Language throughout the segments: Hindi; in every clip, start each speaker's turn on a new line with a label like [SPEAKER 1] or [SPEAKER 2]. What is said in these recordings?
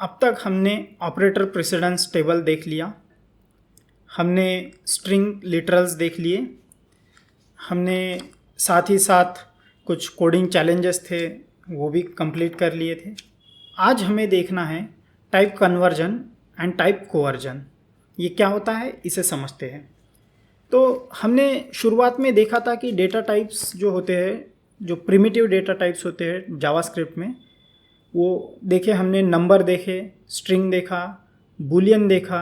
[SPEAKER 1] अब तक हमने ऑपरेटर प्रेसिडेंस टेबल देख लिया, हमने स्ट्रिंग लिटरल्स देख लिए, हमने साथ ही साथ कुछ कोडिंग चैलेंजेस थे वो भी कंप्लीट कर लिए थे। आज हमें देखना है type conversion and type coercion. ये क्या होता है इसे समझते हैं। तो हमने शुरुआत में देखा था कि डेटा टाइप्स जो होते हैं, जो प्रिमिटिव डेटा टाइप्स होते हैं जावास्क्रिप्ट में, वो देखे हमने। नंबर देखे, स्ट्रिंग देखा, बूलियन देखा,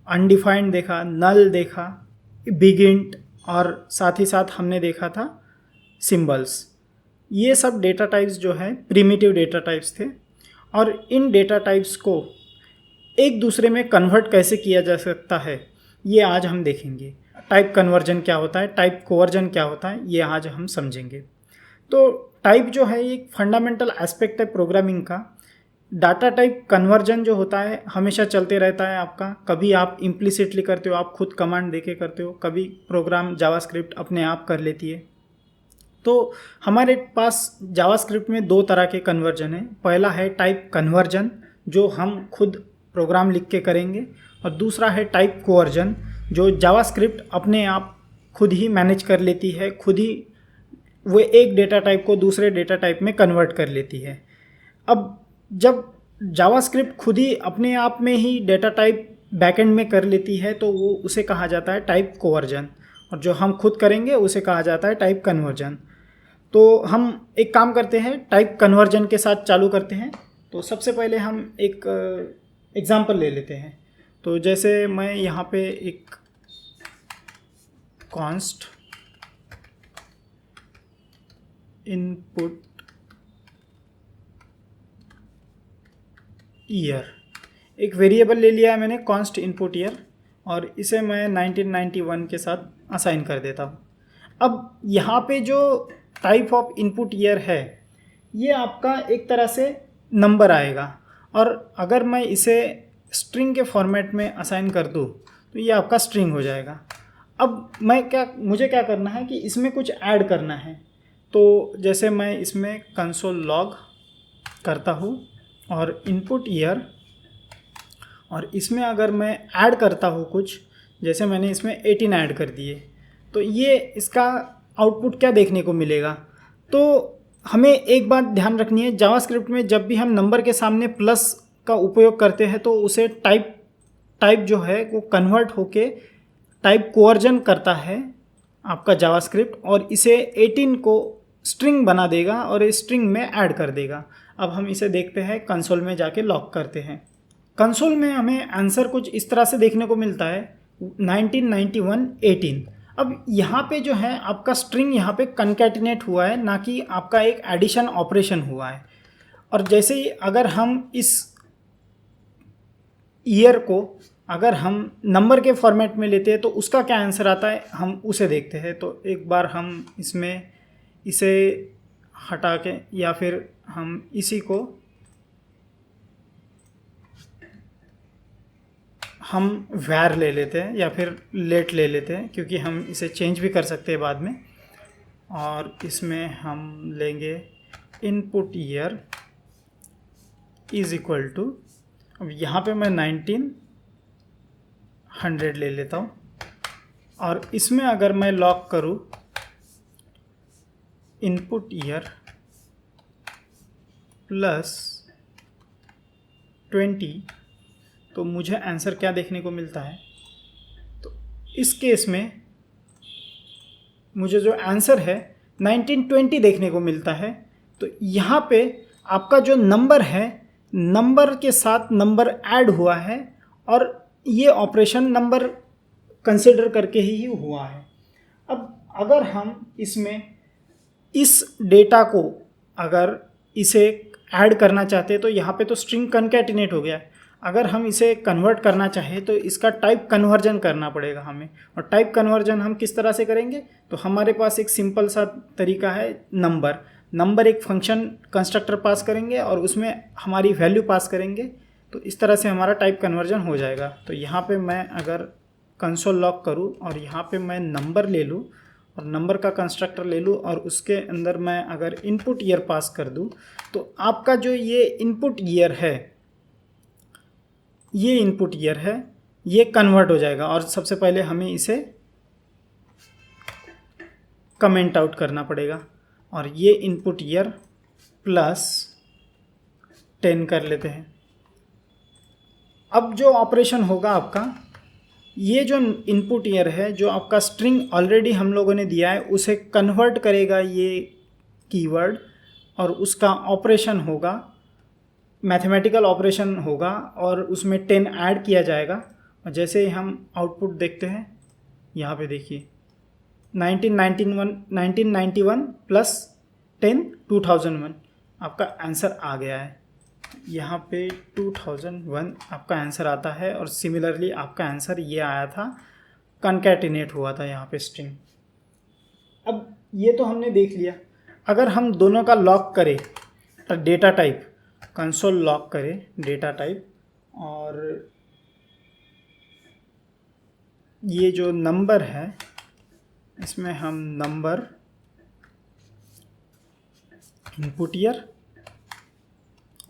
[SPEAKER 1] अनडिफाइंड देखा, नल देखा, बिगिंट, और साथ ही साथ हमने देखा था सिंबल्स। ये सब डेटा टाइप्स जो है प्रिमिटिव डेटा टाइप्स थे, और इन डेटा टाइप्स को एक दूसरे में कन्वर्ट कैसे किया जा सकता है ये आज हम देखेंगे। टाइप कन्वर्जन क्या होता है, टाइप कोवर्जन क्या होता है, ये आज हम समझेंगे। तो टाइप जो है एक फंडामेंटल एस्पेक्ट है प्रोग्रामिंग का। डाटा टाइप कन्वर्जन जो होता है हमेशा चलते रहता है आपका। कभी आप इम्प्लिसिटली करते हो, आप खुद कमांड देके करते हो, कभी प्रोग्राम जावास्क्रिप्ट अपने आप कर लेती है। तो हमारे पास जावास्क्रिप्ट में दो तरह के कन्वर्जन है। पहला है टाइप कन्वर्जन जो हम खुद प्रोग्राम लिख के करेंगे, और दूसरा है टाइप कोवर्जन जो जावास्क्रिप्ट अपने आप खुद ही मैनेज कर लेती है, खुद ही वो एक डेटा टाइप को दूसरे डेटा टाइप में कन्वर्ट कर लेती है। अब जब जावास्क्रिप्ट खुद ही अपने आप में ही डेटा टाइप बैकएंड में कर लेती है तो वो उसे कहा जाता है टाइप कोवर्जन, और जो हम खुद करेंगे उसे कहा जाता है टाइप कन्वर्जन। तो हम एक काम करते हैं, टाइप कन्वर्जन के साथ चालू करते हैं। तो सबसे पहले हम एक एग्जांपल ले लेते हैं। तो जैसे मैं यहाँ पे एक कॉन्स्ट इनपुट ईयर एक वेरिएबल ले लिया है मैंने, कॉन्स्ट इनपुट ईयर, और इसे मैं 1991 के साथ असाइन कर देता हूँ। अब यहाँ पे जो टाइप ऑफ इनपुट ईयर है ये आपका एक तरह से नंबर आएगा, और अगर मैं इसे स्ट्रिंग के फॉर्मेट में असाइन कर दूँ तो ये आपका स्ट्रिंग हो जाएगा। अब मुझे क्या करना है कि इसमें कुछ ऐड करना है। तो जैसे मैं इसमें कंसोल लॉग करता हूँ और इनपुट ईयर, और इसमें अगर मैं ऐड करता हूँ कुछ, जैसे मैंने इसमें 18 ऐड कर दिए, तो ये इसका आउटपुट क्या देखने को मिलेगा। तो हमें एक बात ध्यान रखनी है, जावास्क्रिप्ट में जब भी हम नंबर के सामने प्लस का उपयोग करते हैं तो उसे टाइप जो है वो कन्वर्ट होके टाइप कोवर्जन करता है आपका जावास्क्रिप्ट, और इसे 18 को स्ट्रिंग बना देगा और इस स्ट्रिंग में ऐड कर देगा। अब हम इसे देखते हैं, कंसोल में जाके लॉग करते हैं। कंसोल में हमें आंसर कुछ इस तरह से देखने को मिलता है 1991 18। अब यहाँ पे जो है आपका स्ट्रिंग यहाँ पे कनकैटिनेट हुआ है, ना कि आपका एक एडिशन ऑपरेशन हुआ है। और जैसे ही अगर हम इस ईयर को अगर हम नंबर के फॉर्मेट में लेते हैं तो उसका क्या आंसर आता है हम उसे देखते हैं। तो एक बार हम इसमें इसे हटा के, या फिर हम इसी को हम वैर ले लेते हैं या फिर लेट ले लेते हैं, क्योंकि हम इसे चेंज भी कर सकते हैं बाद में। और इसमें हम लेंगे input year is equal to, अब यहाँ पे मैं 1900 ले लेता हूँ, और इसमें अगर मैं लॉक करूँ इनपुट ईयर प्लस 20, तो मुझे आंसर क्या देखने को मिलता है। तो इस केस में मुझे जो आंसर है 1920 देखने को मिलता है। तो यहाँ पे आपका जो नंबर है, नंबर के साथ नंबर ऐड हुआ है, और ये ऑपरेशन नंबर कंसिडर करके ही हुआ है। अब अगर हम इसमें इस डेटा को अगर इसे ऐड करना चाहते हैं तो यहाँ पे तो स्ट्रिंग कनकैटिनेट हो गया है। अगर हम इसे कन्वर्ट करना चाहें तो इसका टाइप कन्वर्जन करना पड़ेगा हमें। और टाइप कन्वर्जन हम किस तरह से करेंगे, तो हमारे पास एक सिंपल सा तरीका है, नंबर एक फंक्शन कंस्ट्रक्टर पास करेंगे और उसमें हमारी वैल्यू पास करेंगे। तो इस तरह से हमारा टाइप कन्वर्जन हो जाएगा। तो यहाँ पे मैं अगर कंसोल लॉग करूँ और यहाँ पे मैं नंबर ले लूँ और नंबर का कंस्ट्रक्टर ले लूँ और उसके अंदर मैं अगर इनपुट ईयर पास कर दूँ, तो आपका जो ये इनपुट ईयर है ये इनपुट ईयर है, ये कन्वर्ट हो जाएगा और सबसे पहले हमें इसे कमेंट आउट करना पड़ेगा और ये इनपुट ईयर प्लस 10 कर लेते हैं। अब जो ऑपरेशन होगा आपका, ये जो इनपुट ईयर है, जो आपका स्ट्रिंग ऑलरेडी हम लोगों ने दिया है, उसे कन्वर्ट करेगा ये कीवर्ड और उसका ऑपरेशन होगा, मैथमेटिकल ऑपरेशन होगा और उसमें 10 ऐड किया जाएगा। और जैसे हम आउटपुट देखते हैं, यहाँ पे देखिए 1991 प्लस 10 2001 आपका आंसर आ गया है। यहाँ पे 2001 आपका आंसर आता है और सिमिलरली आपका आंसर ये आया था, कनकैटिनेट हुआ था यहाँ पे स्ट्रिंग। अब ये तो हमने देख लिया। अगर हम दोनों का लॉक करें तो डेटा टाइप, कंसोल लॉक करें डेटा टाइप, और ये जो नंबर है इसमें हम नंबर इनपुट ईयर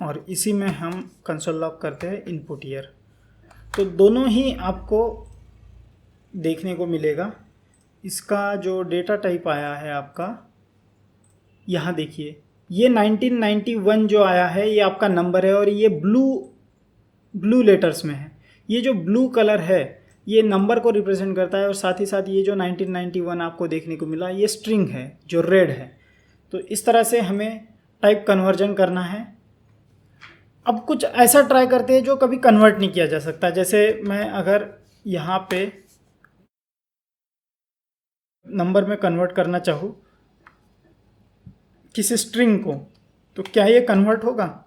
[SPEAKER 1] और इसी में हम कंसोल लॉक करते हैं इनपुट ईयर। तो दोनों ही आपको देखने को मिलेगा। इसका जो डेटा टाइप आया है आपका, यहाँ देखिए ये 1991 जो आया है ये आपका नंबर है और ये ब्लू लेटर्स में है। ये जो ब्लू कलर है ये नंबर को रिप्रेजेंट करता है और साथ ही साथ ये जो 1991 आपको देखने को मिला ये स्ट्रिंग है जो रेड है। तो इस तरह से हमें टाइप कन्वर्जन करना है। अब कुछ ऐसा ट्राई करते हैं जो कभी कन्वर्ट नहीं किया जा सकता। जैसे मैं अगर यहाँ पे नंबर में कन्वर्ट करना चाहूँ किसी स्ट्रिंग को, तो क्या ये कन्वर्ट होगा?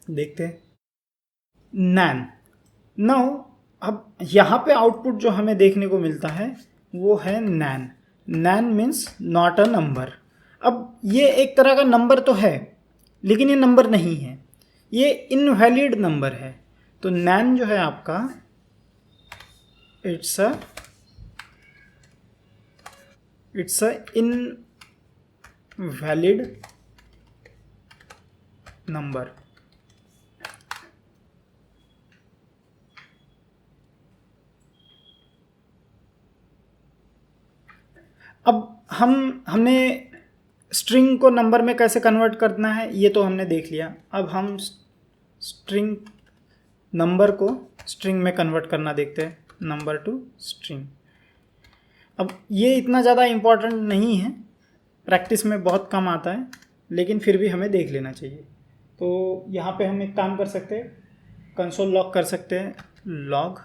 [SPEAKER 1] देखते हैं। नैन। नाउ अब यहाँ पे आउटपुट जो हमें देखने को मिलता है वो है नैन। नैन मीन्स नॉट अ नंबर। अब ये एक तरह का नंबर तो है लेकिन ये नंबर नहीं है, ये इनवैलिड नंबर है। तो नैन जो है आपका इट्स अ इनवैलिड नंबर। अब हमने स्ट्रिंग को नंबर में कैसे कन्वर्ट करना है ये तो हमने देख लिया। अब हम स्ट्रिंग नंबर को स्ट्रिंग में कन्वर्ट करना देखते हैं, नंबर टू स्ट्रिंग। अब ये इतना ज़्यादा इम्पोर्टेंट नहीं है, प्रैक्टिस में बहुत कम आता है, लेकिन फिर भी हमें देख लेना चाहिए। तो यहाँ पे हम एक काम कर सकते हैं, कंसोल लॉग कर सकते हैं, लॉग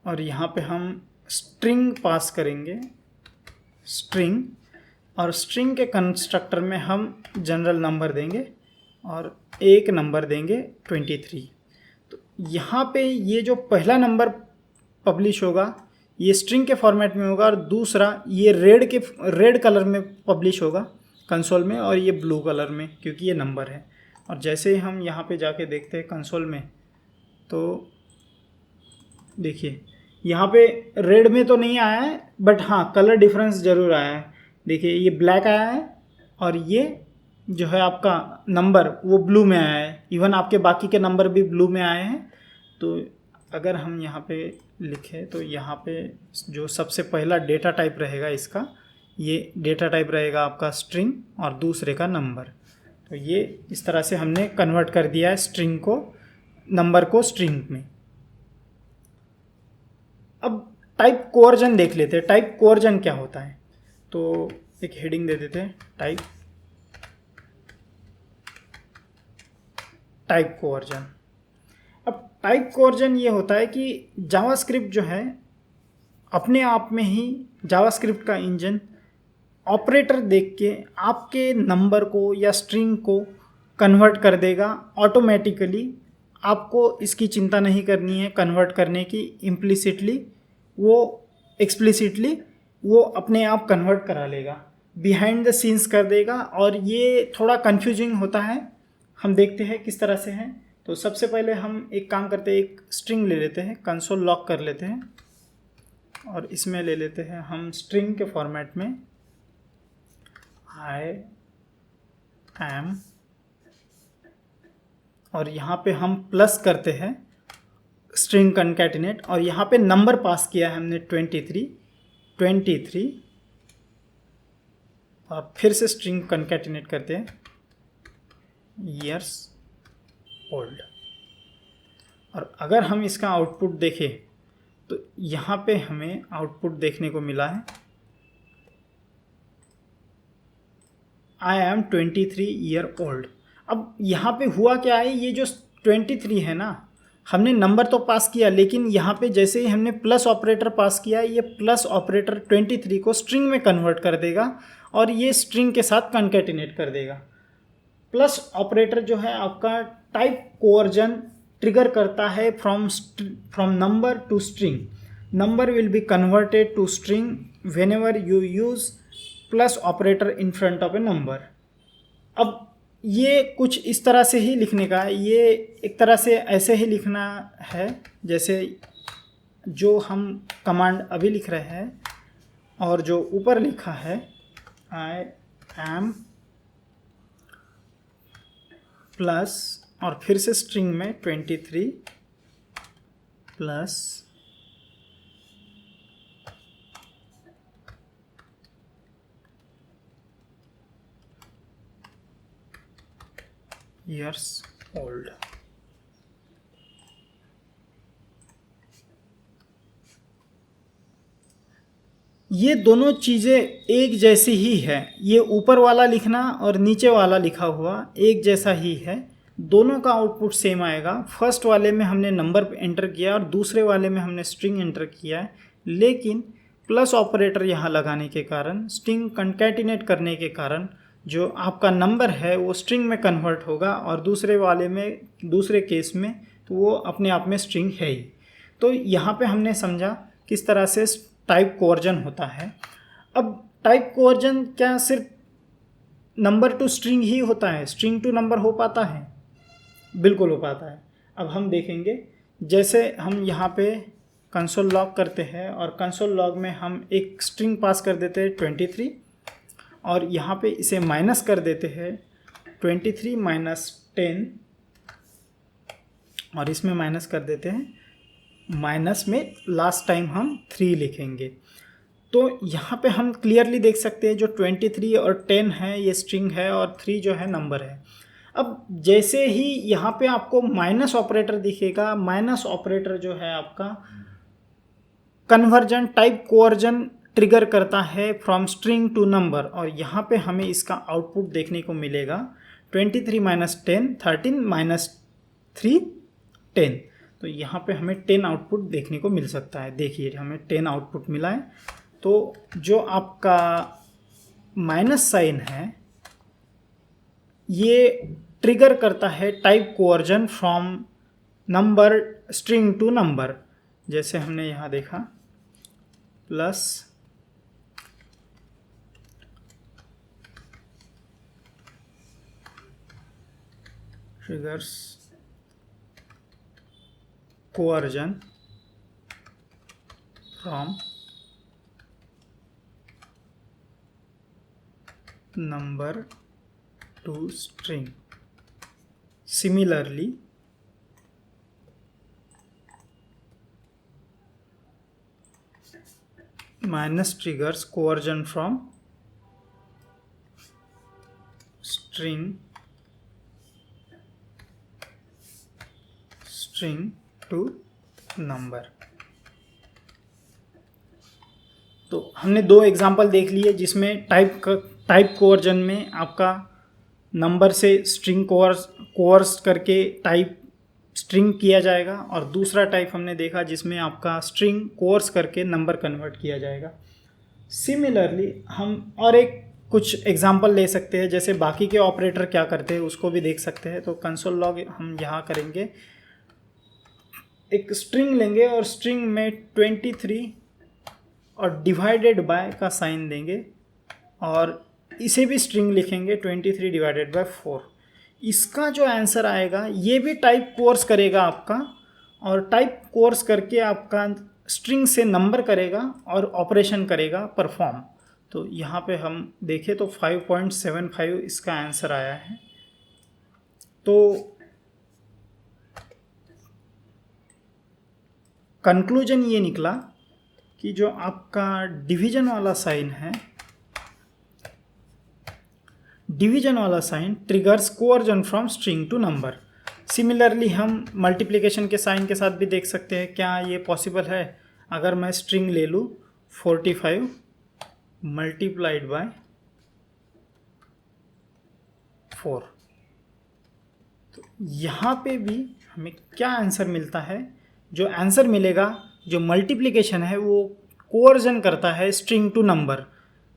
[SPEAKER 1] और यहाँ पे हम स्ट्रिंग पास करेंगे, स्ट्रिंग, और स्ट्रिंग के कंस्ट्रक्टर में हम जनरल नंबर देंगे और एक नंबर देंगे 23। तो यहाँ पे ये जो पहला नंबर पब्लिश होगा ये स्ट्रिंग के फॉर्मेट में होगा और दूसरा ये रेड कलर में पब्लिश होगा कंसोल में और ये ब्लू कलर में, क्योंकि ये नंबर है। और जैसे ही हम यहाँ पे जाके देखते हैं कंसोल में, तो देखिए यहाँ पे रेड में तो नहीं आया है बट हाँ कलर डिफरेंस ज़रूर आया है। देखिए ये ब्लैक आया है और ये जो है आपका नंबर वो ब्लू में आया है। इवन आपके बाकी के नंबर भी ब्लू में आए हैं। तो अगर हम यहाँ पे लिखें तो यहाँ पे जो सबसे पहला डेटा टाइप रहेगा इसका, ये डेटा टाइप रहेगा आपका स्ट्रिंग और दूसरे का नंबर। तो ये इस तरह से हमने कन्वर्ट कर दिया है स्ट्रिंग को, नंबर को स्ट्रिंग में। अब टाइप कोवर्जन देख लेते हैं। टाइप कोवर्जन क्या होता है, तो एक हेडिंग दे देते हैं, टाइप कोवर्जन। अब टाइप कोवर्जन ये होता है कि जावास्क्रिप्ट जो है अपने आप में ही, जावास्क्रिप्ट का इंजन ऑपरेटर देख के आपके नंबर को या स्ट्रिंग को कन्वर्ट कर देगा ऑटोमेटिकली। आपको इसकी चिंता नहीं करनी है कन्वर्ट करने की, इम्प्लिसिटली वो एक्सप्लिसिटली वो अपने आप कन्वर्ट करा लेगा, बिहाइंड द सीन्स कर देगा। और ये थोड़ा कंफ्यूजिंग होता है, हम देखते हैं किस तरह से है। तो सबसे पहले हम एक काम करते हैं, एक स्ट्रिंग ले लेते हैं, कंसोल लॉक कर लेते हैं और इसमें ले लेते हैं हम स्ट्रिंग के फॉर्मेट में आई एम, और यहाँ पे हम प्लस करते हैं स्ट्रिंग कंकैटिनेट, और यहाँ पे नंबर पास किया है हमने 23, और फिर से स्ट्रिंग कंकैटिनेट करते हैं ईयर्स ओल्ड। और अगर हम इसका आउटपुट देखें तो यहाँ पे हमें आउटपुट देखने को मिला है आई एम 23 ईयर ओल्ड। अब यहाँ पे हुआ क्या है, ये जो 23 है ना, हमने नंबर तो पास किया, लेकिन यहाँ पे जैसे ही हमने प्लस ऑपरेटर पास किया, ये प्लस ऑपरेटर 23 को स्ट्रिंग में कन्वर्ट कर देगा और ये स्ट्रिंग के साथ कंकैटिनेट कर देगा। प्लस ऑपरेटर जो है आपका टाइप कोवर्जन ट्रिगर करता है from number to string. Number will be converted to string whenever you use plus operator in front of a number. अब ये कुछ इस तरह से ही लिखने का है, ये एक तरह से ऐसे ही लिखना है जैसे जो हम कमांड अभी लिख रहे हैं, और जो ऊपर लिखा है आई एम प्लस और फिर से स्ट्रिंग में 23 प्लस years old। ये दोनों चीज़ें एक जैसी ही है, ये ऊपर वाला लिखना और नीचे वाला लिखा हुआ एक जैसा ही है, दोनों का आउटपुट सेम आएगा। फर्स्ट वाले में हमने नंबर एंटर किया और दूसरे वाले में हमने स्ट्रिंग एंटर किया है, लेकिन प्लस ऑपरेटर यहाँ लगाने के कारण, स्ट्रिंग कंकैटिनेट करने के कारण जो आपका नंबर है वो स्ट्रिंग में कन्वर्ट होगा, और दूसरे वाले में, दूसरे केस में तो वो अपने आप में स्ट्रिंग है ही। तो यहाँ पे हमने समझा किस तरह से टाइप कोवर्जन होता है। अब टाइप कोवर्जन क्या सिर्फ नंबर टू स्ट्रिंग ही होता है? स्ट्रिंग टू नंबर हो पाता है? बिल्कुल हो पाता है। अब हम देखेंगे, जैसे हम यहाँ पे कंसोल लॉग करते हैं और कंसोल लॉग में हम एक स्ट्रिंग पास कर देते हैं 23, और यहाँ पे इसे माइनस कर देते हैं 23 माइनस 10, और इसमें माइनस कर देते हैं, माइनस में लास्ट टाइम हम 3 लिखेंगे। तो यहाँ पे हम क्लियरली देख सकते हैं जो 23 और 10 है ये स्ट्रिंग है और 3 जो है नंबर है। अब जैसे ही यहाँ पे आपको माइनस ऑपरेटर दिखेगा, माइनस ऑपरेटर जो है आपका कन्वर्जन, टाइप कोवर्जन ट्रिगर करता है फ्रॉम स्ट्रिंग टू नंबर, और यहाँ पे हमें इसका आउटपुट देखने को मिलेगा 23 माइनस 10 13 माइनस 3 10। तो यहाँ पे हमें 10 आउटपुट देखने को मिल सकता है। देखिए हमें 10 आउटपुट मिला है। तो जो आपका माइनस साइन है ये ट्रिगर करता है type coercion from number string to number, जैसे हमने यहाँ देखा plus triggers coercion from number to string। Similarly, minus triggers coercion from string to number. तो हमने 2 एग्जांपल देख लिए जिसमें टाइप कोवर्जन में आपका नंबर से स्ट्रिंग कोवर्स करके टाइप स्ट्रिंग किया जाएगा, और दूसरा टाइप हमने देखा जिसमें आपका स्ट्रिंग कोवर्स करके नंबर कन्वर्ट किया जाएगा। सिमिलरली हम और एक कुछ एग्जांपल ले सकते हैं, जैसे बाकी के ऑपरेटर क्या करते हैं उसको भी देख सकते हैं। तो कंसोल लॉग हम यहाँ करेंगे, एक स्ट्रिंग लेंगे और स्ट्रिंग में 23 और डिवाइडेड बाय का साइन देंगे, और इसे भी स्ट्रिंग लिखेंगे 23 डिवाइडेड बाय 4। इसका जो आंसर आएगा ये भी टाइप कोर्स करेगा आपका, और टाइप कोर्स करके आपका स्ट्रिंग से नंबर करेगा और ऑपरेशन करेगा परफॉर्म। तो यहाँ पे हम देखें तो 5.75 इसका आंसर आया है। तो कंक्लूजन ये निकला कि जो आपका डिवीजन वाला साइन है, डिवीजन वाला sign triggers coercion from string to number. Similarly हम मल्टीप्लिकेशन के साइन के साथ भी देख सकते हैं। क्या ये पॉसिबल है? अगर मैं स्ट्रिंग ले लूँ 45 मल्टीप्लाइड बाय 4, तो यहाँ पे भी हमें क्या आंसर मिलता है? जो आंसर मिलेगा, जो मल्टीप्लिकेशन है वो कोअर्जन करता है स्ट्रिंग टू नंबर।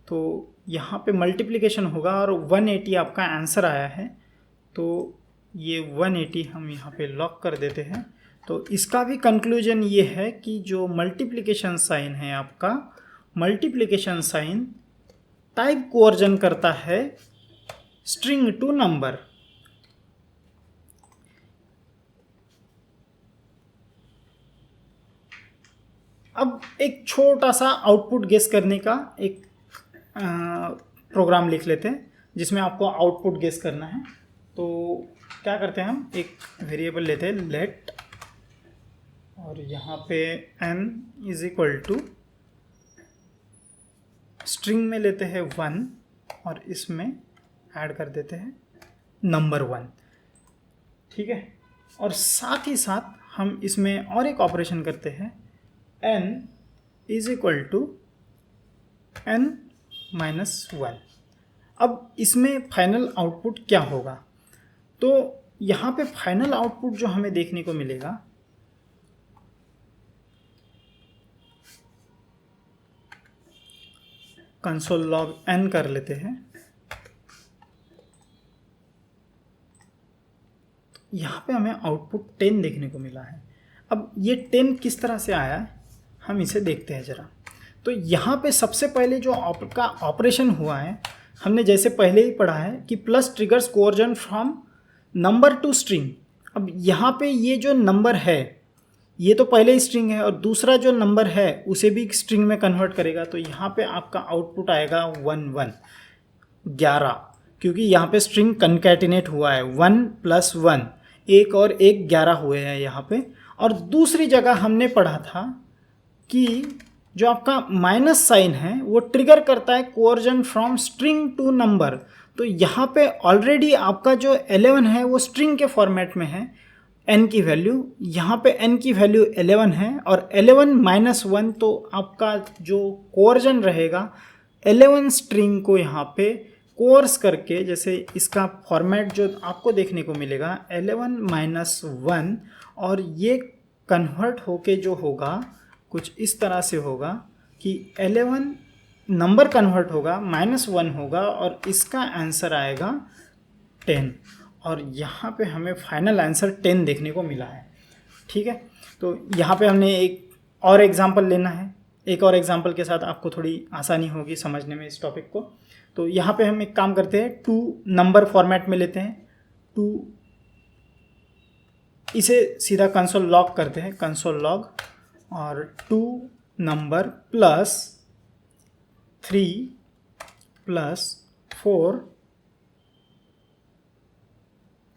[SPEAKER 1] तो यहाँ पे मल्टीप्लिकेशन होगा और 180 आपका आंसर आया है। तो ये 180 हम यहाँ पे लॉक कर देते हैं। तो इसका भी कंक्लूजन ये है कि जो मल्टीप्लिकेशन साइन है आपका, मल्टीप्लिकेशन साइन टाइप कोअर्जन करता है स्ट्रिंग टू नंबर। अब एक छोटा सा आउटपुट गेस करने का एक प्रोग्राम लिख लेते हैं जिसमें आपको आउटपुट गेस करना है। तो क्या करते हैं, हम एक वेरिएबल लेते हैं लेट, और यहाँ पे n is equal to string में लेते हैं 1 और इसमें ऐड कर देते हैं नंबर 1। ठीक है, और साथ ही साथ हम इसमें और एक ऑपरेशन करते हैं, n is equal to n minus 1। अब इसमें फाइनल आउटपुट क्या होगा? तो यहाँ पे फाइनल आउटपुट जो हमें देखने को मिलेगा, कंसोल लॉग n कर लेते हैं। यहाँ पे हमें आउटपुट 10 देखने को मिला है। अब ये 10 किस तरह से आया है हम इसे देखते हैं ज़रा। तो यहाँ पे सबसे पहले जो आपका ऑपरेशन हुआ है, हमने जैसे पहले ही पढ़ा है कि plus triggers coercion from number to string. अब यहाँ पे ये जो नंबर है ये तो पहले ही स्ट्रिंग है और दूसरा जो नंबर है उसे भी स्ट्रिंग में कन्वर्ट करेगा। तो यहाँ पे आपका आउटपुट आएगा 11, क्योंकि यहाँ पे स्ट्रिंग कनकैटिनेट हुआ है 1 + 1, एक और एक 11 हुए हैं यहाँ पे। और दूसरी जगह हमने पढ़ा था कि जो आपका माइनस साइन है वो ट्रिगर करता है coercion from string to number. तो यहाँ पे ऑलरेडी आपका जो 11 है वो स्ट्रिंग के फॉर्मेट में है, n की वैल्यू, यहाँ पे n की वैल्यू 11 है और 11 - 1, तो आपका जो कोअर्जन रहेगा 11 स्ट्रिंग को यहाँ पे कोर्स करके, जैसे इसका फॉर्मेट जो आपको देखने को मिलेगा 11 - 1, और ये कन्वर्ट होके जो होगा कुछ इस तरह से होगा कि 11 नंबर कन्वर्ट होगा, -1 होगा और इसका आंसर आएगा 10। और यहाँ पे हमें फाइनल आंसर 10 देखने को मिला है। ठीक है, तो यहाँ पे हमने एक और एग्जांपल लेना है। एक और एग्जांपल के साथ आपको थोड़ी आसानी होगी समझने में इस टॉपिक को। तो यहाँ पे हम एक काम करते हैं, 2 नंबर फॉर्मेट में लेते हैं। 2, इसे सीधा कंसोल लॉग करते हैं, कंसोल लॉग, और 2 नंबर + 3 + 4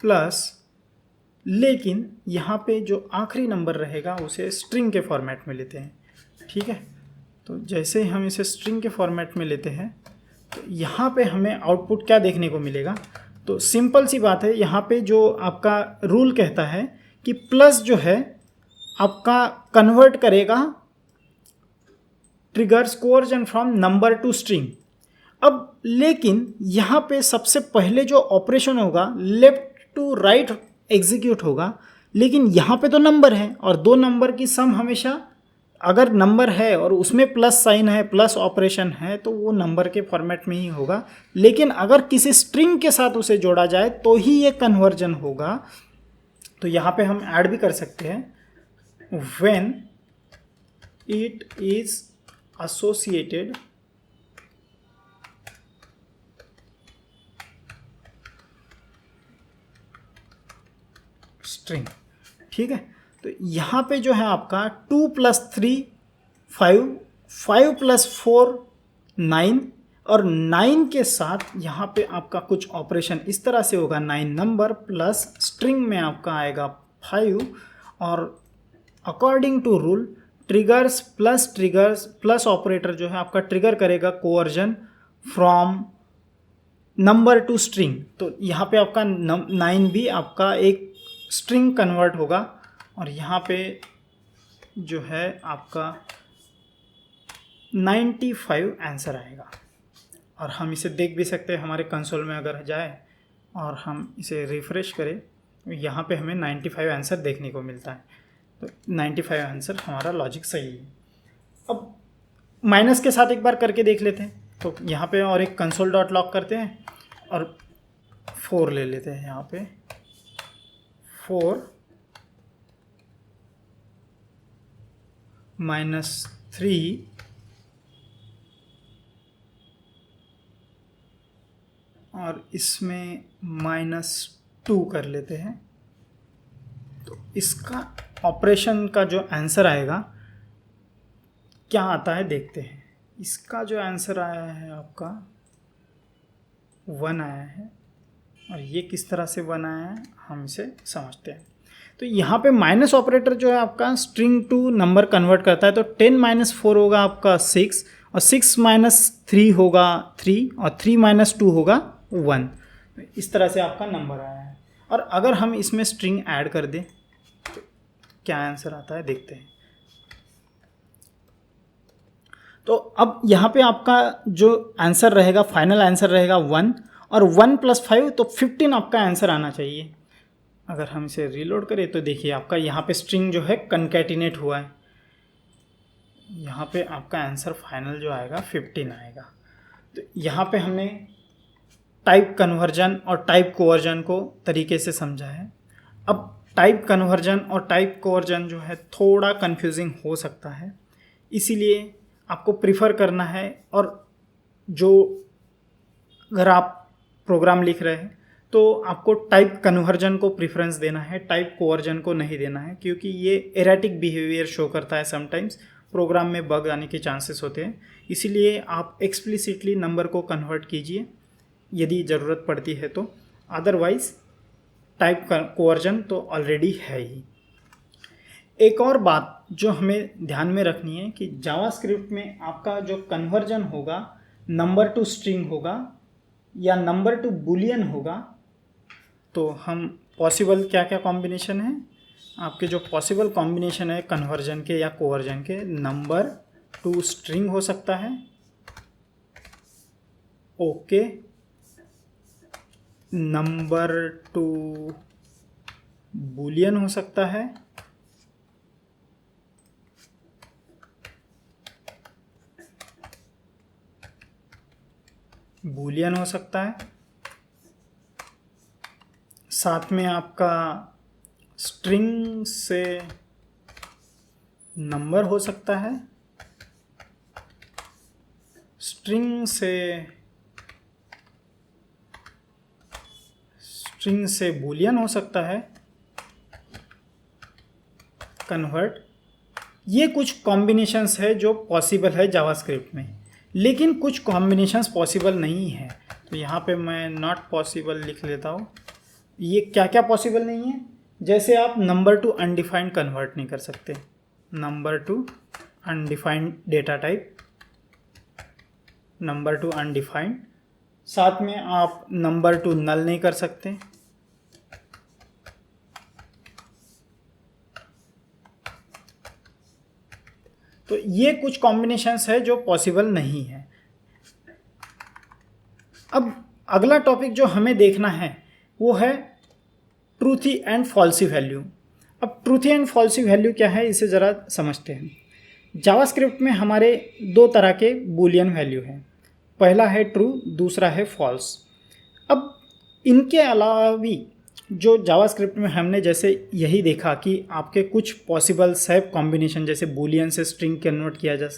[SPEAKER 1] प्लस, लेकिन यहाँ पे जो आखिरी नंबर रहेगा उसे स्ट्रिंग के फॉर्मेट में लेते हैं। ठीक है, तो जैसे हम इसे स्ट्रिंग के फॉर्मेट में लेते हैं तो यहाँ पे हमें आउटपुट क्या देखने को मिलेगा? तो सिंपल सी बात है, यहाँ पे जो आपका रूल कहता है कि प्लस जो है आपका कन्वर्ट करेगा triggers coercion from number to string. अब लेकिन यहाँ पे सबसे पहले जो ऑपरेशन होगा लेफ्ट टू राइट एग्जीक्यूट होगा, लेकिन यहाँ पे तो नंबर है और 2 नंबर की सम हमेशा, अगर नंबर है और उसमें प्लस साइन है, प्लस ऑपरेशन है, तो वो नंबर के फॉर्मेट में ही होगा। लेकिन अगर किसी स्ट्रिंग के साथ उसे जोड़ा जाए तो ही ये कन्वर्जन होगा। तो यहाँ पे हम ऐड भी कर सकते हैं, when it is associated string। ठीक है, तो यहाँ पे जो है आपका 2 + 3 5, 5 + 4 9, और 9 के साथ यहाँ पे आपका कुछ ऑपरेशन इस तरह से होगा, 9 नंबर प्लस स्ट्रिंग में आपका आएगा 5, और according to rule triggers plus operator जो है आपका ट्रिगर करेगा coercion from number to string. तो यहाँ पे आपका 9 भी आपका एक स्ट्रिंग कन्वर्ट होगा, और यहाँ पे जो है आपका 95 आंसर आएगा। और हम इसे देख भी सकते हैं हमारे कंसोल में, अगर जाए और हम इसे रिफ़्रेश करें तो यहाँ पे हमें 95 आंसर देखने को मिलता है। तो 95 आंसर हमारा लॉजिक सही है। अब माइनस के साथ एक बार करके देख लेते हैं। तो यहाँ पे और एक कंसोल डॉट लॉग करते हैं और 4 ले लेते हैं। यहाँ पे 4 -3 और इसमें -2 कर लेते हैं। तो इसका ऑपरेशन का जो आंसर आएगा क्या आता है देखते हैं। इसका जो आंसर आया है आपका 1 आया है, और ये किस तरह से 1 आया है हम इसे समझते हैं। तो यहाँ पे माइनस ऑपरेटर जो है आपका स्ट्रिंग टू नंबर कन्वर्ट करता है। तो 10 - 4 होगा आपका 6, और 6 - 3 होगा 3, और 3 - 2 होगा 1। इस तरह से आपका नंबर आया है। और अगर हम इसमें स्ट्रिंग ऐड कर दें तो क्या आंसर आता है देखते हैं। तो अब यहाँ पे आपका जो आंसर रहेगा, फाइनल आंसर रहेगा 1, और 1 + 5 तो 15 आपका आंसर आना चाहिए। अगर हम इसे रीलोड करें तो देखिए आपका यहाँ पे स्ट्रिंग जो है कनकैटिनेट हुआ है। यहाँ पे आपका आंसर फाइनल जो आएगा 15 आएगा। तो यहाँ पे हमने टाइप कन्वर्जन और टाइप कोवर्जन को तरीके से समझा है। अब टाइप कन्वर्जन और टाइप कोवर्जन जो है थोड़ा कंफ्यूजिंग हो सकता है, इसीलिए आपको प्रीफर करना है। और जो अगर आप प्रोग्राम लिख रहे हैं तो आपको टाइप कन्वर्जन को प्रेफरेंस देना है, टाइप कोवर्जन को नहीं देना है, क्योंकि ये एरेटिक बिहेवियर शो करता है। समटाइम्स प्रोग्राम में बग आने के चांसेस होते हैं, इसीलिए आप एक्सप्लिसिटली नंबर को कन्वर्ट कीजिए यदि ज़रूरत पड़ती है तो। अदरवाइज टाइप कोवर्जन तो ऑलरेडी है ही। एक और बात जो हमें ध्यान में रखनी है कि जावास्क्रिप्ट में आपका जो कन्वर्जन होगा नंबर टू स्ट्रिंग होगा या नंबर टू बूलियन होगा। तो हम पॉसिबल क्या क्या कॉम्बिनेशन है आपके, जो पॉसिबल कॉम्बिनेशन है कन्वर्जन के या कोवर्जन के, नंबर टू स्ट्रिंग हो सकता है, ओके, नंबर टू बूलियन हो सकता है, बूलियन हो सकता है, साथ में आपका स्ट्रिंग से नंबर हो सकता है, स्ट्रिंग से बूलियन हो सकता है कन्वर्ट। ये कुछ कॉम्बिनेशंस है जो पॉसिबल है जावास्क्रिप्ट में, लेकिन कुछ कॉम्बिनेशंस पॉसिबल नहीं है। तो यहाँ पे मैं नॉट पॉसिबल लिख लेता हूँ। ये क्या क्या पॉसिबल नहीं है, जैसे आप नंबर टू अनडिफाइंड कन्वर्ट नहीं कर सकते, number two undefined data type, number two undefined. साथ में आप नंबर टू नल नहीं कर सकते, तो ये कुछ कॉम्बिनेशंस है जो पॉसिबल नहीं है। अब अगला टॉपिक जो हमें देखना है वो है ट्रूथी एंड फॉल्सी वैल्यू। अब ट्रूथी एंड फॉल्सी वैल्यू क्या है इसे ज़रा समझते हैं। जावास्क्रिप्ट में हमारे 2 तरह के बूलियन वैल्यू हैं, पहला है ट्रू, दूसरा है फॉल्स। अब इनके अलावा भी जो जावास्क्रिप्ट में हमने जैसे यही देखा कि आपके कुछ पॉसिबल सेप कॉम्बिनेशन, जैसे बूलियन से स्ट्रिंग कन्वर्ट किया जा,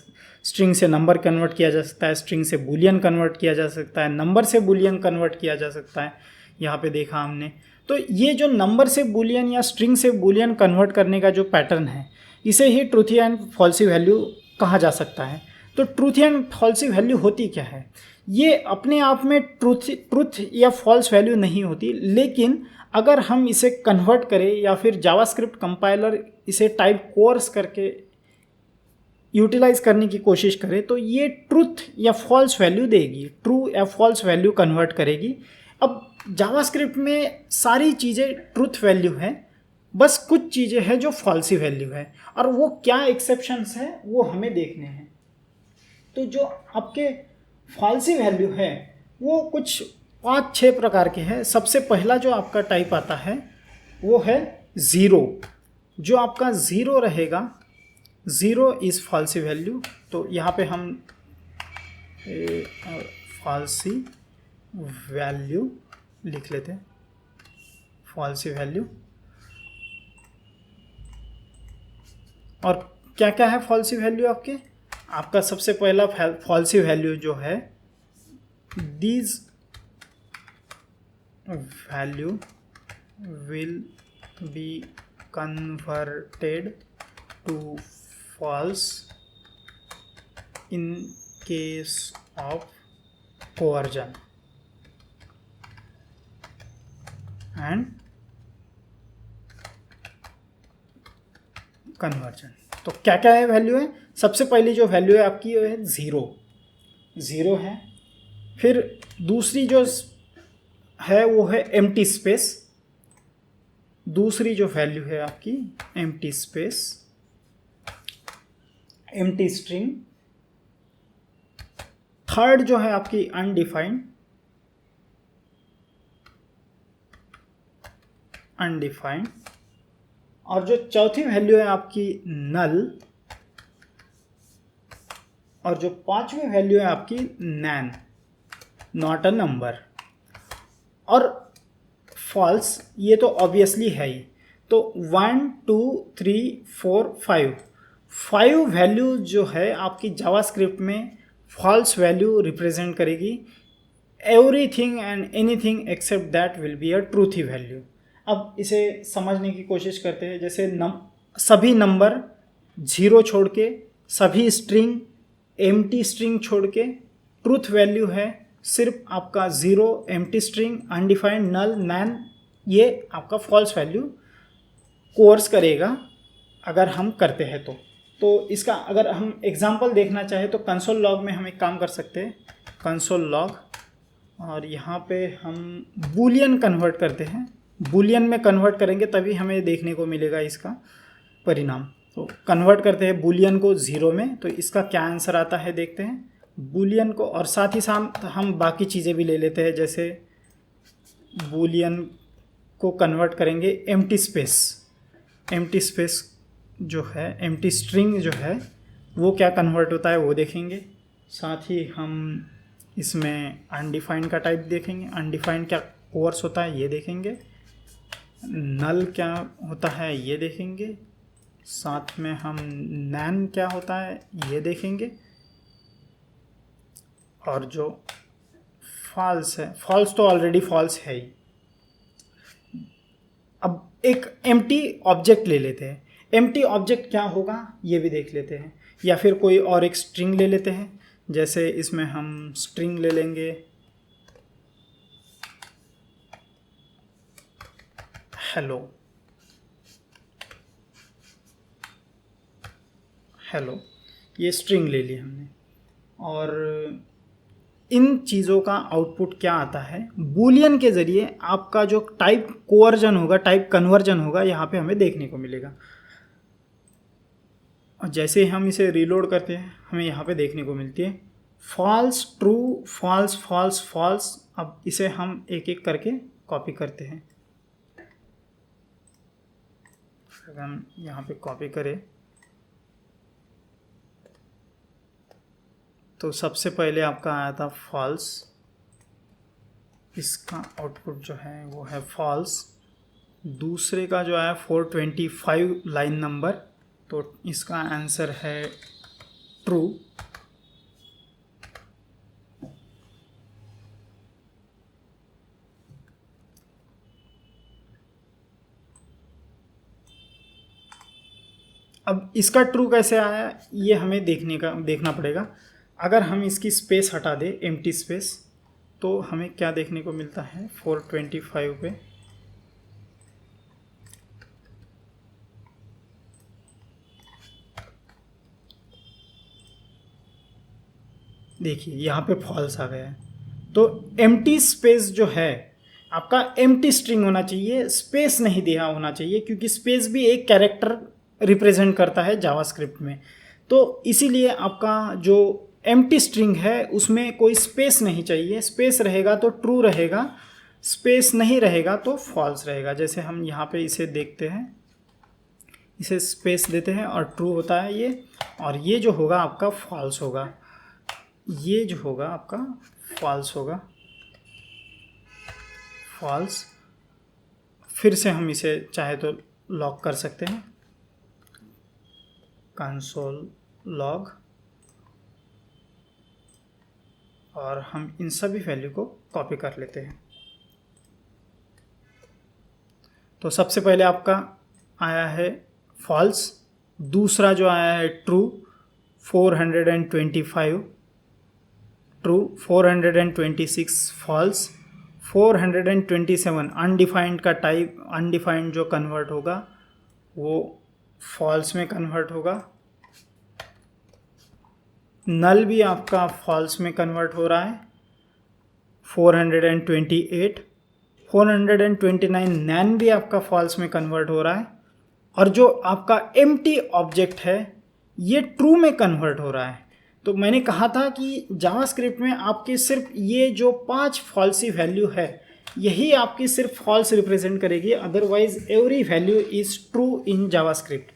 [SPEAKER 1] स्ट्रिंग से नंबर कन्वर्ट किया जा सकता है, स्ट्रिंग से बूलियन कन्वर्ट किया जा सकता है, नंबर से बूलियन कन्वर्ट किया जा सकता है, यहाँ पे देखा हमने। तो ये जो नंबर से बूलियन या स्ट्रिंग से बूलियन कन्वर्ट करने का जो पैटर्न है, इसे ही ट्रूथी एंड फॉल्सी वैल्यू कहा जा सकता है। तो ट्रूथ एंड फॉल्सी वैल्यू होती क्या है? ये अपने आप में ट्रूथ या फॉल्स वैल्यू नहीं होती, लेकिन अगर हम इसे कन्वर्ट करें या फिर जावास्क्रिप्ट कंपाइलर इसे टाइप कोर्स करके यूटिलाइज करने की कोशिश करें तो ये ट्रूथ या फॉल्स वैल्यू देगी, ट्रू या फॉल्स वैल्यू कन्वर्ट करेगी। अब जावास्क्रिप्ट में सारी चीज़ें ट्रूथ वैल्यू है, बस कुछ चीज़ें हैं जो फॉल्सी वैल्यू है, और वो क्या एक्सेप्शंस है वो हमें देखने हैं। तो जो आपके फॉल्सी वैल्यू है वो कुछ 5-6 प्रकार के हैं। सबसे पहला जो आपका टाइप आता है वो है ज़ीरो। जो आपका ज़ीरो रहेगा, ज़ीरो इज़ फॉल्सी वैल्यू। तो यहाँ पे हम फॉल्सी वैल्यू लिख लेते हैं, फॉल्सी वैल्यू। और क्या क्या है फॉल्सी वैल्यू आपके? आपका सबसे पहला फॉल्सी वैल्यू जो है, these value will be converted to false in case of coercion and conversion. तो क्या क्या है वैल्यू है? सबसे पहली जो वैल्यू है आपकी है ज़ीरो, ज़ीरो है। फिर दूसरी जो है वो है एम्प्टी स्पेस, दूसरी जो वैल्यू है आपकी empty space, empty string. Third जो है आपकी अनडिफाइंड, अनडिफाइंड। और जो चौथी वैल्यू है आपकी नल, और जो पांचवी वैल्यू है आपकी नैन, नॉट अ नंबर। और फॉल्स ये तो ऑब्वियसली है ही। तो 1 2 3 4 5 फाइव वैल्यू जो है आपकी जावास्क्रिप्ट में फॉल्स वैल्यू रिप्रेजेंट करेगी। Everything and anything accept that will be a truthy value. अब इसे समझने की कोशिश करते हैं। जैसे सभी नंबर जीरो छोड़ के, सभी स्ट्रिंग एम्प्टी स्ट्रिंग छोड़ के ट्रूथ वैल्यू है सिर्फ आपका ज़ीरो, एम्प्टी स्ट्रिंग, अनडिफाइंड, नल, नैन। ये आपका फॉल्स वैल्यू कोर्स करेगा अगर हम करते हैं तो इसका अगर हम एग्जांपल देखना चाहें तो कंसोल लॉग में हम एक काम कर सकते हैं, कंसोल लॉग, और यहाँ पे हम बूलियन कन्वर्ट करते हैं। बूलियन में कन्वर्ट करेंगे तभी हमें देखने को मिलेगा इसका परिणाम। तो कन्वर्ट करते हैं बूलियन को ज़ीरो में, तो इसका क्या आंसर आता है देखते हैं बूलियन को। और साथ ही साथ हम बाकी चीज़ें भी ले लेते हैं, जैसे बूलियन को कन्वर्ट करेंगे एम्प्टी स्पेस, एम्प्टी स्पेस जो है, एम्प्टी स्ट्रिंग जो है वो क्या कन्वर्ट होता है वो देखेंगे। साथ ही हम इसमें अनडिफाइंड का टाइप देखेंगे, अनडिफाइंड क्या कोर्स होता है ये देखेंगे, नल क्या होता है ये देखेंगे, साथ में हम नैन क्या होता है ये देखेंगे, और जो फॉल्स है, फॉल्स तो ऑलरेडी फॉल्स है ही। अब एक एम्प्टी ऑब्जेक्ट ले लेते हैं, एम्प्टी ऑब्जेक्ट क्या होगा ये भी देख लेते हैं, या फिर कोई और एक स्ट्रिंग ले लेते हैं। जैसे इसमें हम स्ट्रिंग ले लेंगे हेलो, हेलो, ये स्ट्रिंग ले ली हमने। और इन चीज़ों का आउटपुट क्या आता है, बूलियन के ज़रिए आपका जो टाइप कोवर्जन होगा, टाइप कन्वर्जन होगा, यहाँ पे हमें देखने को मिलेगा। और जैसे हम इसे रीलोड करते हैं हमें यहाँ पे देखने को मिलती है false, true, false, false, false. अब इसे हम एक एक करके कॉपी करते हैं। अगर हम यहाँ पे कॉपी करें तो सबसे पहले आपका आया था फॉल्स, इसका आउटपुट जो है वो है फॉल्स। दूसरे का जो है 425 लाइन नंबर, तो इसका आंसर है ट्रू। अब इसका ट्रू कैसे आया ये हमें देखना पड़ेगा। अगर हम इसकी स्पेस हटा दें, एम्प्टी स्पेस, तो हमें क्या देखने को मिलता है 425 पे। देखिए यहाँ पे फॉल्स आ गया है। तो एम्प्टी स्पेस जो है आपका एम्प्टी स्ट्रिंग होना चाहिए, स्पेस नहीं दिया होना चाहिए, क्योंकि स्पेस भी एक कैरेक्टर रिप्रेजेंट करता है जावास्क्रिप्ट में। तो इसीलिए आपका जो एम्प्टी स्ट्रिंग है उसमें कोई स्पेस नहीं चाहिए। स्पेस रहेगा तो ट्रू रहेगा, स्पेस नहीं रहेगा तो फॉल्स रहेगा। जैसे हम यहाँ पे इसे देखते हैं, इसे स्पेस देते हैं और ट्रू होता है ये, और ये जो होगा आपका फॉल्स होगा, ये जो होगा आपका फॉल्स होगा, फॉल्स। फिर से हम इसे चाहे तो लॉग कर सकते हैं, कंसोल लॉग, और हम इन सभी वैल्यू को कॉपी कर लेते हैं। तो सबसे पहले आपका आया है फॉल्स, दूसरा जो आया है ट्रू 425, ट्रू 426 फॉल्स, 427 अनडिफाइंड का टाइप, अनडिफाइंड जो कन्वर्ट होगा वो फॉल्स में कन्वर्ट होगा। नल भी आपका फॉल्स में कन्वर्ट हो रहा है 428, 429 नैन भी आपका फॉल्स में कन्वर्ट हो रहा है, और जो आपका एम्प्टी ऑब्जेक्ट है ये ट्रू में कन्वर्ट हो रहा है। तो मैंने कहा था कि जावास्क्रिप्ट में आपके सिर्फ ये जो 5 फॉल्सी वैल्यू है यही आपकी सिर्फ फॉल्स रिप्रेजेंट करेगी, otherwise every value is true in JavaScript.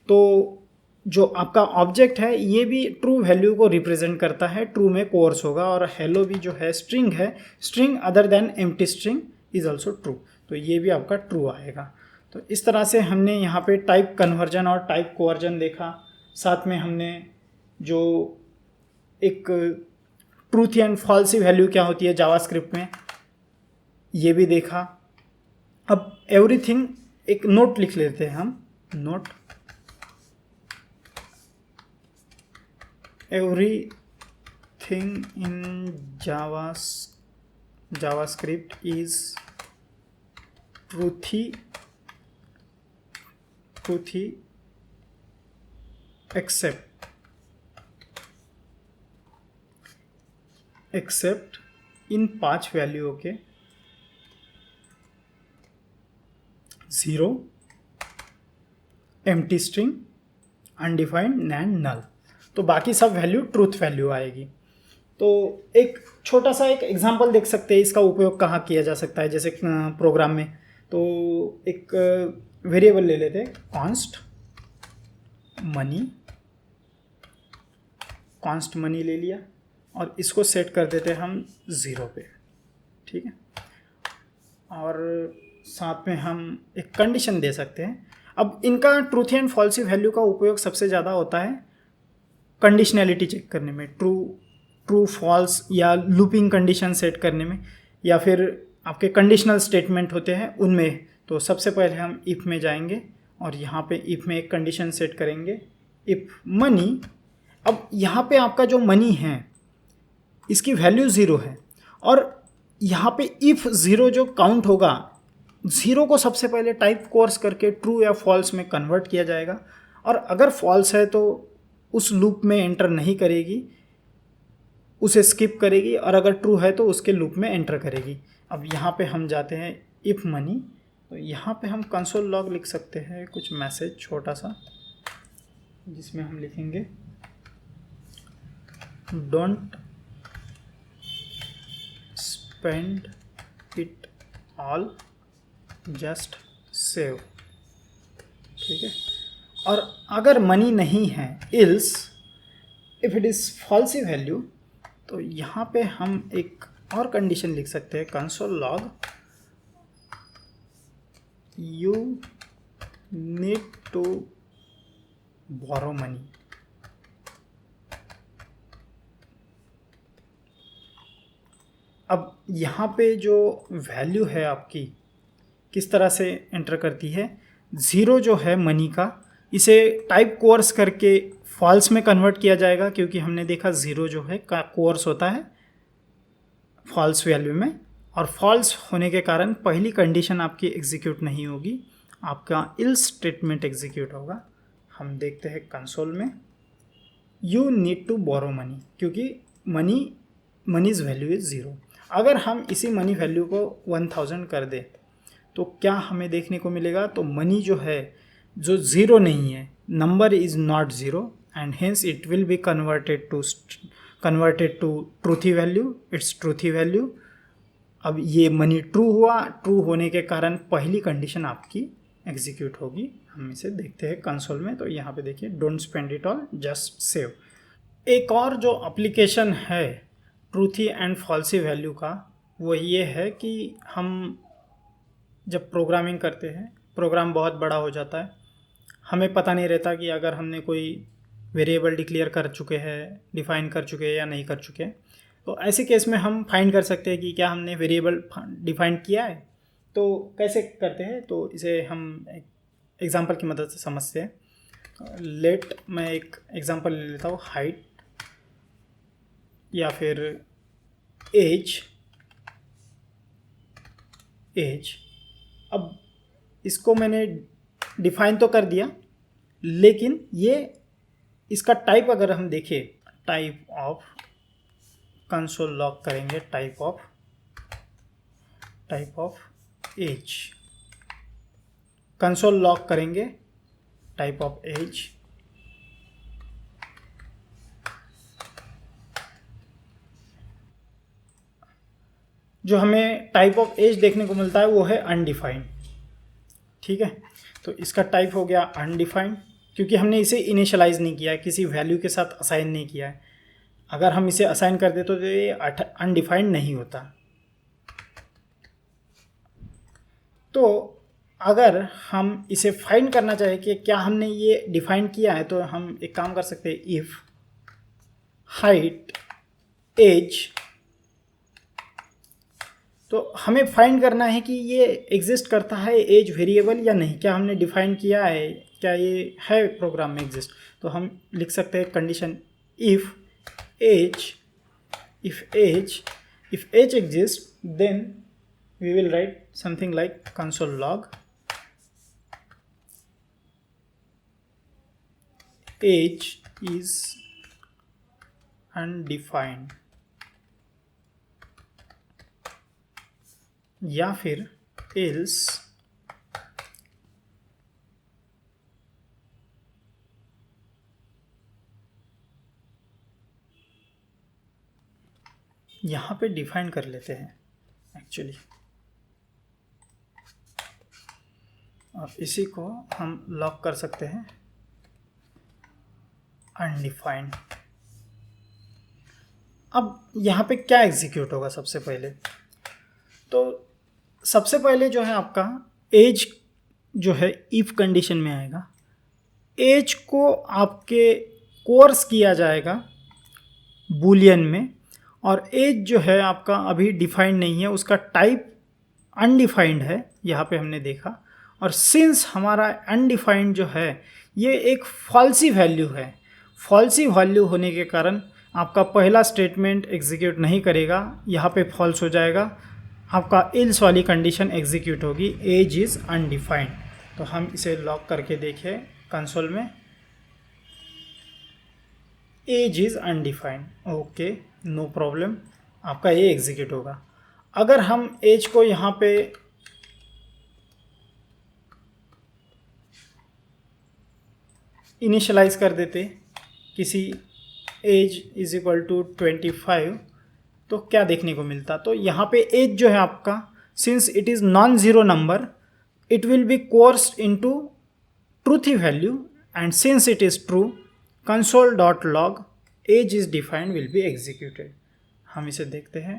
[SPEAKER 1] तो जो आपका ऑब्जेक्ट है ये भी ट्रू वैल्यू को रिप्रेजेंट करता है, ट्रू में कोर्स होगा। और हेलो भी जो है स्ट्रिंग है, string other than empty string is also true, तो ये भी आपका ट्रू आएगा। तो इस तरह से हमने यहाँ पे टाइप कन्वर्जन और टाइप कोवर्जन देखा, साथ में हमने जो एक ट्रूथ एंड फॉल्सी वैल्यू क्या होती है जावास्क्रिप्ट में ये भी देखा। अब एवरीथिंग एक नोट लिख लेते हैं हम, note everything in JavaScript is truthy except इन 5 वैल्यूओं के 0, एम्प्टी स्ट्रिंग, अनडिफाइंड, नैन, नल। तो बाकी सब वैल्यू ट्रूथ वैल्यू आएगी। तो एक छोटा सा एक एग्जांपल देख सकते हैं इसका उपयोग कहाँ किया जा सकता है, जैसे प्रोग्राम में। तो एक वेरिएबल ले लेते हैं, कॉन्स्ट मनी ले लिया और इसको सेट कर देते हैं हम 0 पे, ठीक है। और साथ में हम एक कंडीशन दे सकते हैं। अब इनका ट्रूथ एंड फॉल्सी वैल्यू का उपयोग सबसे ज़्यादा होता है कंडीशनैलिटी चेक करने में, ट्रू फॉल्स या लूपिंग कंडीशन सेट करने में, या फिर आपके कंडीशनल स्टेटमेंट होते हैं उनमें। तो सबसे पहले हम इफ़ में जाएंगे और यहाँ पे इफ़ में एक कंडीशन सेट करेंगे, इफ़ मनी। अब यहाँ पे आपका जो मनी है इसकी वैल्यू 0 है, और यहाँ पे इफ़ 0 जो काउंट होगा, 0 को सबसे पहले टाइप कोर्स करके ट्रू या फॉल्स में कन्वर्ट किया जाएगा, और अगर फॉल्स है तो उस लूप में एंटर नहीं करेगी, उसे स्किप करेगी, और अगर ट्रू है तो उसके लूप में एंटर करेगी। अब यहाँ पे हम जाते हैं इफ़ मनी, तो यहाँ पे हम कंसोल लॉग लिख सकते हैं कुछ मैसेज छोटा सा, जिसमें हम लिखेंगे don't spend it all, just save, ठीक है। और अगर मनी नहीं है, ills if it is falsies value, तो यहाँ पे हम एक और कंडीशन लिख सकते हैं, console log you need to borrow money. अब यहाँ पे जो वैल्यू है आपकी किस तरह से एंटर करती है, 0 जो है मनी का, इसे टाइप कोर्स करके फॉल्स में कन्वर्ट किया जाएगा, क्योंकि हमने देखा ज़ीरो जो है का कोर्स होता है फॉल्स वैल्यू में, और फॉल्स होने के कारण पहली कंडीशन आपकी एग्जीक्यूट नहीं होगी, आपका इल्स स्टेटमेंट एग्जीक्यूट होगा। हम देखते हैं कंसोल में, you need to borrow money, क्योंकि मनीज वैल्यू इज़ ज़ीरो। अगर हम इसी मनी वैल्यू को 1000 कर दें तो क्या हमें देखने को मिलेगा, तो मनी जो है जो ज़ीरो नहीं है, number is not zero and hence it will be converted to truthy value, it's truthy value. अब ये मनी ट्रू हुआ, ट्रू होने के कारण पहली कंडीशन आपकी एग्जीक्यूट होगी। हम इसे देखते हैं कंसोल में, तो यहाँ पे देखिए don't spend it all just save. एक और जो एप्लीकेशन है ट्रूथी एंड फॉल्सी वैल्यू का, वो ये है कि हम जब प्रोग्रामिंग करते हैं, प्रोग्राम बहुत बड़ा हो जाता है, हमें पता नहीं रहता कि अगर हमने कोई वेरिएबल डिक्लेयर कर चुके हैं, डिफ़ाइन कर चुके हैं या नहीं कर चुके, तो ऐसे केस में हम फाइंड कर सकते हैं कि क्या हमने वेरिएबल डिफ़ाइन किया है। तो कैसे करते हैं, तो इसे हम एक एग्जांपल की मदद से समझते हैं। मैं एक एग्जांपल ले लेता हूँ, हाइट या फिर एज। अब इसको मैंने डिफाइन तो कर दिया, लेकिन ये इसका टाइप अगर हम देखें, टाइप ऑफ, कंसोल लॉग करेंगे type of age, console log करेंगे टाइप ऑफ एज। जो हमें टाइप ऑफ एज देखने को मिलता है वो है अनडिफाइंड। ठीक है, तो इसका टाइप हो गया अनडिफाइंड, क्योंकि हमने इसे इनिशियलाइज नहीं किया है, किसी वैल्यू के साथ असाइन नहीं किया है। अगर हम इसे असाइन कर दे तो ये अनडिफाइंड नहीं होता। तो अगर हम इसे फाइंड करना चाहें कि क्या हमने ये डिफाइन किया है, तो हम एक काम कर सकते हैं, इफ हाइट एज, तो हमें फाइंड करना है कि ये एग्जिस्ट करता है एज वेरिएबल या नहीं, क्या हमने डिफाइन किया है, क्या ये है प्रोग्राम में एग्जिस्ट। तो हम लिख सकते हैं condition if age exist, then we will write something like console log age is undefined, या फिर एल्स यहाँ पे डिफाइन कर लेते हैं एक्चुअली, और इसी को हम लॉक कर सकते हैं अनडिफाइंड। अब यहाँ पे क्या एग्जीक्यूट होगा सबसे पहले, तो सबसे पहले जो है आपका एज जो है इफ कंडीशन में आएगा, एज को आपके कोर्स किया जाएगा बूलियन में, और एज जो है आपका अभी डिफाइंड नहीं है, उसका टाइप अनडिफाइंड है, यहाँ पे हमने देखा। और सिंस हमारा अनडिफाइंड जो है ये एक फॉल्सी वैल्यू है, फॉल्सी वैल्यू होने के कारण आपका पहला स्टेटमेंट एग्जीक्यूट नहीं करेगा, यहाँ पे फॉल्स हो जाएगा, आपका इल्स वाली कंडीशन एग्जीक्यूट होगी, एज इज़ अनडिफाइंड। तो हम इसे लॉक करके देखें कंसोल में, age is undefined, okay no problem, आपका ये एग्जीक्यूट होगा। अगर हम एज को यहाँ पे इनिशियलाइज कर देते किसी एज इज इक्वल टू 25, तो क्या देखने को मिलता, तो यहाँ पे एज जो है आपका, since it is non zero number, it will be coerced into truthy value, and since it is true, console dot log age is defined will be executed. हम इसे देखते हैं,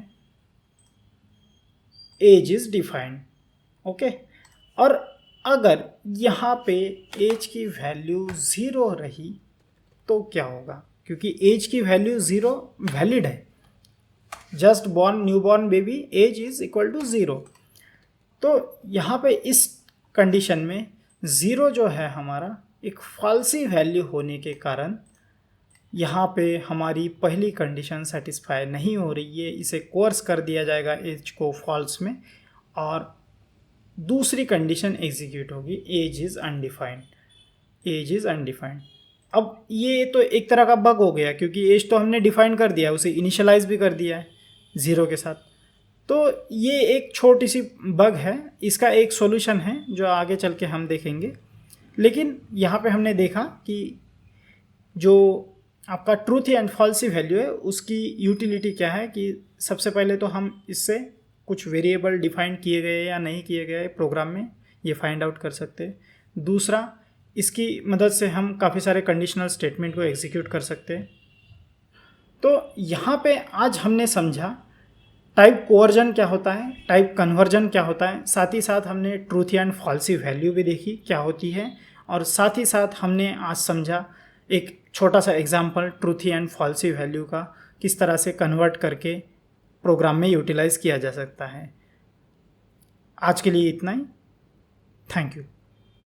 [SPEAKER 1] एज इज़ डिफाइंड, ओके। और अगर यहाँ पे एज की वैल्यू ज़ीरो रही तो क्या होगा, क्योंकि एज की वैल्यू ज़ीरो वैलिड है, just born new born baby age is equal to zero. तो यहाँ पे इस कंडीशन में ज़ीरो जो है हमारा एक फॉल्सी वैल्यू होने के कारण यहाँ पे हमारी पहली कंडीशन सेटिस्फाई नहीं हो रही है, इसे कोर्स कर दिया जाएगा एज को फॉल्स में और दूसरी कंडीशन एग्जीक्यूट होगी, age is undefined. Age is undefined. अब ये तो एक तरह का बग हो गया क्योंकि एज तो हमने डिफाइन कर दिया है, उसे इनिशियलाइज भी कर दिया है 0 के साथ। तो ये एक छोटी सी बग है, इसका एक सॉल्यूशन है जो आगे चल के हम देखेंगे। लेकिन यहाँ पे हमने देखा कि जो आपका ट्रूथ एंड फॉल्सी वैल्यू है उसकी यूटिलिटी क्या है कि सबसे पहले तो हम इससे कुछ वेरिएबल डिफाइन किए गए या नहीं किए गए प्रोग्राम में ये फाइंड आउट कर सकते हैं। दूसरा, इसकी मदद से हम काफ़ी सारे कंडीशनल स्टेटमेंट को एग्जीक्यूट कर सकते हैं। तो यहाँ पे आज हमने समझा टाइप कोवर्जन क्या होता है, टाइप कन्वर्जन क्या होता है, साथ ही साथ हमने ट्रूथ एंड फॉल्सी वैल्यू भी देखी क्या होती है, और साथ ही साथ हमने आज समझा एक छोटा सा example truth and falsies value का किस तरह से कन्वर्ट करके प्रोग्राम में यूटिलाइज किया जा सकता है। आज के लिए इतना ही। Thank you.